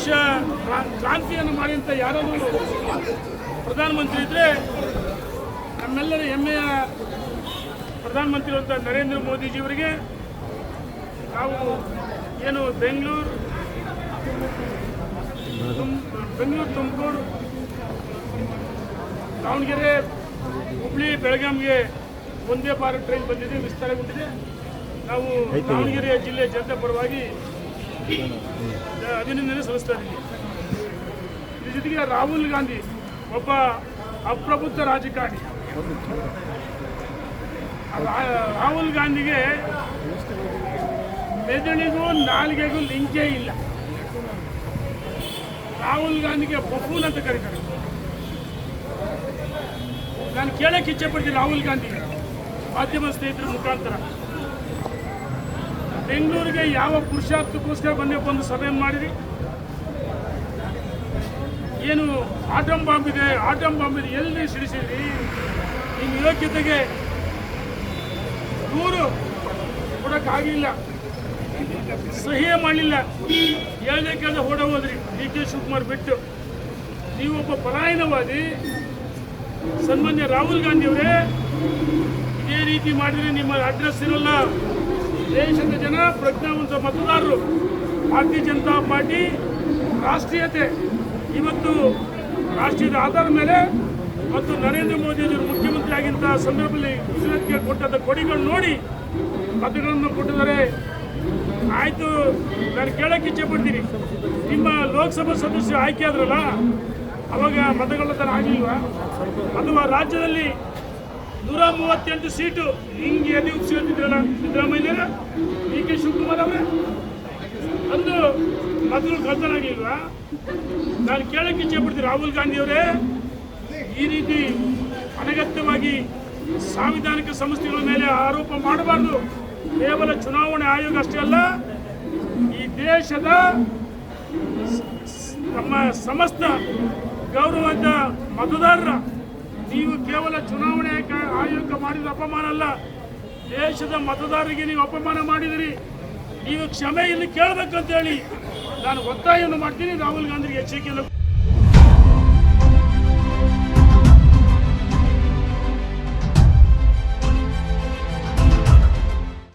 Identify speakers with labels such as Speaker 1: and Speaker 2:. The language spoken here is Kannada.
Speaker 1: ದೇಶ ಕ್ರಾಂತಿಯನ್ನು ಮಾಡಿದಂಥ ಯಾರಾದರೂ ಪ್ರಧಾನಮಂತ್ರಿ ಇದ್ದರೆ ನಮ್ಮೆಲ್ಲರ ಹೆಮ್ಮೆಯ ಪ್ರಧಾನಮಂತ್ರಿ ಅಂತ ನರೇಂದ್ರ ಮೋದಿಜಿಯವರಿಗೆ ನಾವು ಏನು ಬೆಂಗಳೂರು ತುಮಕೂರು ದಾವಣಗೆರೆ ಹುಬ್ಳಿ ಬೆಳಗಾಂಗೆ ಒಂದೇ ಭಾರತ್ ಟ್ರೈನ್ ಬಂದಿದೆ, ವಿಸ್ತಾರಗೊಂಡಿದೆ. ನಾವು ದಾವಣಗೆರೆ ಜಿಲ್ಲೆ ಜನತೆ ಪರವಾಗಿ ಅಭಿನಂದನೆ ಸಲ್ಲಿಸ್ತಾ ಇದ್ದೀವಿ. ಇದ್ರ ಜೊತೆಗೆ ರಾಹುಲ್ ಗಾಂಧಿ ಒಬ್ಬ ಅಪ್ರಬುದ್ಧ ರಾಜಕಾರಣಿ. ರಾಹುಲ್ ಗಾಂಧಿಗೆ ಮೆದುಳಿಗೂ ನಾಲಿಗೆಗೂ ಲಿಂಕೇ ಇಲ್ಲ. ರಾಹುಲ್ ಗಾಂಧಿಗೆ ಬಫೂನ್ ಅಂತ ಕರೀತಾರೆ. ನಾನು ಕೇಳಕ್ಕೆ ಇಚ್ಛೆ ಪಡ್ತೀನಿ ರಾಹುಲ್ ಗಾಂಧಿಗೆ ಮಾಧ್ಯಮ ಸ್ನೇಹಿತರ ಮುಖಾಂತರ, ಬೆಂಗಳೂರಿಗೆ ಯಾವ ಪುರುಷಾರ್ಥಕ್ಕೋಸ್ಕರ ಬಂದು ಸಭೆ ಮಾಡಿರಿ? ಏನು ಆಟಮ್ ಬಾಂಬ್ ಇದೆ, ಎಲ್ಲಿ ಸಿಡಿಸಿದ್ರಿ? ನಿಮ್ಮ ಯೋಗ್ಯತೆಗೆ ದೂರು ಕೊಡೋಕ್ಕಾಗಲಿಲ್ಲ, ಸಹಿಯೇ ಮಾಡಲಿಲ್ಲ, ಹೇಳದೆ ಕೇಳದೆ ಹೊಡ ಹೋದ್ರಿ ಡಿ ಕೆ ಶಿವಕುಮಾರ್ ಬಿಟ್ಟು. ನೀವೊಬ್ಬ ಪಲಾಯನವಾದಿ. ಸನ್ಮಾನ್ಯ ರಾಹುಲ್ ಗಾಂಧಿಯವರೇ, ಇದೇ ರೀತಿ ಮಾಡಿದರೆ ನಿಮ್ಮ ಅಡ್ರೆಸ್ ಇರೋಲ್ಲ. ದೇಶದ ಜನ ಪ್ರಜ್ಞಾವಂತ ಮತದಾರರು, ಭಾರತೀಯ ಜನತಾ ಪಾರ್ಟಿ ರಾಷ್ಟ್ರೀಯತೆ ಇವತ್ತು ರಾಷ್ಟ್ರೀಯದ ಆಧಾರದ ಮೇಲೆ ಮತ್ತು ನರೇಂದ್ರ ಮೋದಿಯವರು ಮುಖ್ಯಮಂತ್ರಿ ಆಗಿದ್ದ ಸಂದರ್ಭದಲ್ಲಿ ಗುಜರಾತ್ಗೆ ಕೊಟ್ಟಂಥ ಕೊಡಿಗಳು ನೋಡಿ ಮತಗಳನ್ನು ಕೊಟ್ಟಿದ್ದಾರೆ. ಆಯಿತು, ನಾನು ಕೇಳೋಕ್ಕೆ ಇಚ್ಛೆ ಪಡ್ತೀನಿ, ನಿಮ್ಮ ಲೋಕಸಭಾ ಸದಸ್ಯರು ಆಯ್ಕೆ ಆದ್ರಲ್ಲ, ಅವಾಗ ಮತಗಳ ಥರ ಆಗಲಿಲ್ವಾ? ಅಥವಾ ರಾಜ್ಯದಲ್ಲಿ 138 ಸೀಟು ಹಿಂಗೆ ಎಲ್ಲಿ ಉತ್ಸಿದ್ರಲ್ಲ ಸಿದ್ದರಾಮಯ್ಯರ, ಡಿ ಕೆ ಶಿವಕುಮಾರ್ ಅವರೇ, ಅಂದು ಮತಗಳು ಕಳ್ತನಾಗಲಿಲ್ವಾ? ನಾನು ಕೇಳೋಕ್ಕೆ ಇಚ್ಛೆ ಪಡ್ತೀನಿ, ರಾಹುಲ್ ಗಾಂಧಿಯವರೇ, ಈ ರೀತಿ ಅನಗತ್ಯವಾಗಿ ಸಾಂವಿಧಾನಿಕ ಸಂಸ್ಥೆಗಳ ಮೇಲೆ ಆರೋಪ ಮಾಡಬಾರ್ದು. ಕೇವಲ ಚುನಾವಣೆ ಆಯೋಗ ಅಷ್ಟೇ ಅಲ್ಲ, ಈ ದೇಶದ ನಮ್ಮ ಸಮಸ್ತ ಗೌರವದ ಮತದಾರರ ನೀವು ಕೇವಲ ಚುನಾವಣೆ ಆಯೋಗ ಮಾಡಿದ ಅಪಮಾನ ಅಲ್ಲ, ದೇಶದ ಮತದಾರರಿಗೆ ನೀವು ಅಪಮಾನ ಮಾಡಿದಿರಿ. ನೀವು ಕ್ಷಮೆ ಇಲ್ಲಿ ಕೇಳಬೇಕಂತೇಳಿ ನಾನು ಒತ್ತಾಯವನ್ನು ಮಾಡ್ತೀನಿ. ರಾಹುಲ್ ಗಾಂಧಿಗೆ ಎಚ್ಚರಿಕೆ